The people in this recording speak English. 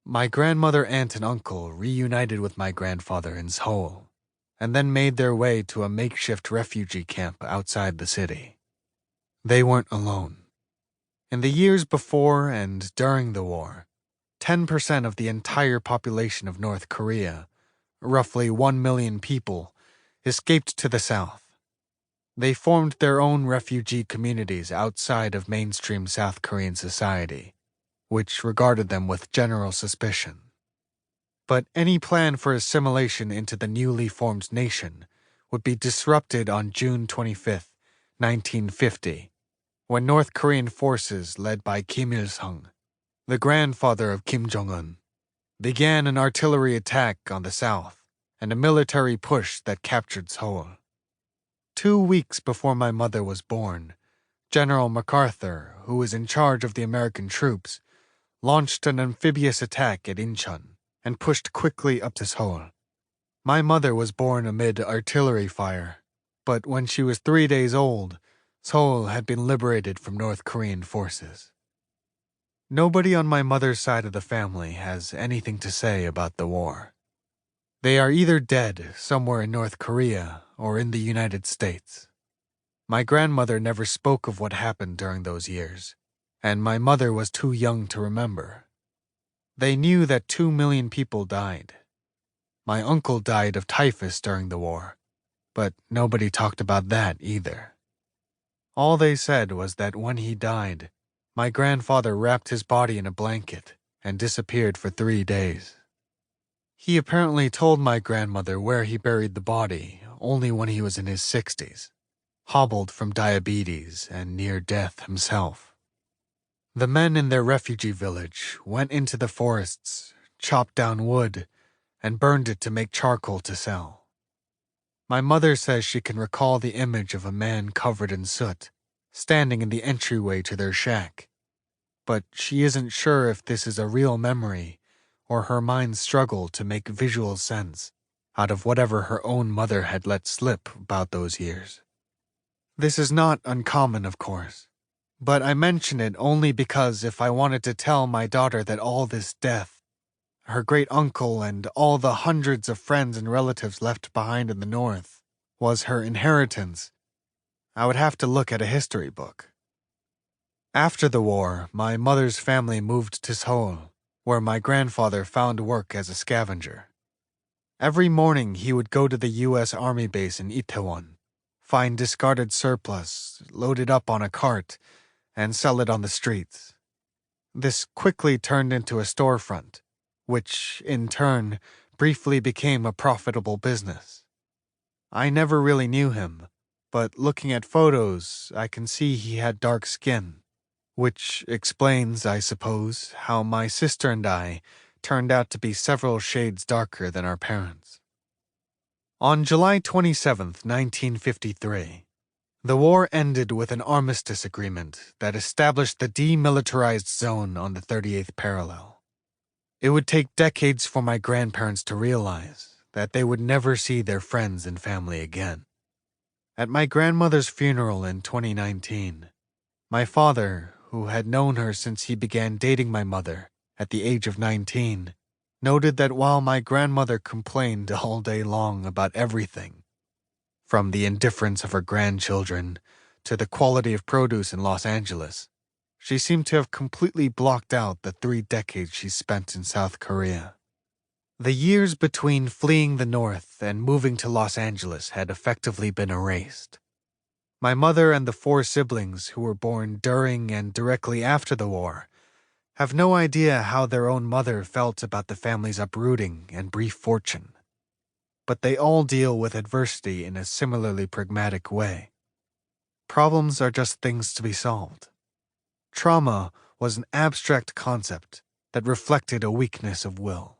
My grandmother, aunt, and uncle reunited with my grandfather in Seoul, and then made their way to a makeshift refugee camp outside the city. They weren't alone. In the years before and during the war, 10% of the entire population of North Korea, roughly 1 million people, escaped to the south. They formed their own refugee communities outside of mainstream South Korean society, which regarded them with general suspicion. But any plan for assimilation into the newly formed nation would be disrupted on June 25, 1950, when North Korean forces led by Kim Il-sung, the grandfather of Kim Jong-un, began an artillery attack on the south and a military push that captured Seoul. 2 weeks before my mother was born, General MacArthur, who was in charge of the American troops, launched an amphibious attack at Incheon and pushed quickly up to Seoul. My mother was born amid artillery fire, but when she was 3 days old, Seoul had been liberated from North Korean forces. Nobody on my mother's side of the family has anything to say about the war. They are either dead somewhere in North Korea or in the United States. My grandmother never spoke of what happened during those years, and my mother was too young to remember. They knew that 2 million people died. My uncle died of typhus during the war, but nobody talked about that either. All they said was that when he died, my grandfather wrapped his body in a blanket and disappeared for 3 days. He apparently told my grandmother where he buried the body only when he was in his 60s, hobbled from diabetes and near death himself. The men in their refugee village went into the forests, chopped down wood, and burned it to make charcoal to sell. My mother says she can recall the image of a man covered in soot, standing in the entryway to their shack, but she isn't sure if this is a real memory or her mind's struggle to make visual sense out of whatever her own mother had let slip about those years. This is not uncommon, of course, but I mention it only because if I wanted to tell my daughter that all this death, her great-uncle and all the hundreds of friends and relatives left behind in the North, was her inheritance, I would have to look at a history book. After the war, my mother's family moved to Seoul, where my grandfather found work as a scavenger. Every morning he would go to the U.S. Army base in Itaewon, find discarded surplus, load it up on a cart, and sell it on the streets. This quickly turned into a storefront, which, in turn, briefly became a profitable business. I never really knew him, but looking at photos, I can see he had dark skin, which explains, I suppose, how my sister and I turned out to be several shades darker than our parents. On July 27, 1953, the war ended with an armistice agreement that established the demilitarized zone on the 38th parallel. It would take decades for my grandparents to realize that they would never see their friends and family again. At my grandmother's funeral in 2019, my father, who had known her since he began dating my mother at the age of 19, noted that while my grandmother complained all day long about everything, from the indifference of her grandchildren to the quality of produce in Los Angeles, she seemed to have completely blocked out the 3 decades she spent in South Korea. The years between fleeing the North and moving to Los Angeles had effectively been erased. My mother and the 4 siblings who were born during and directly after the war have no idea how their own mother felt about the family's uprooting and brief fortune. But they all deal with adversity in a similarly pragmatic way. Problems are just things to be solved. Trauma was an abstract concept that reflected a weakness of will.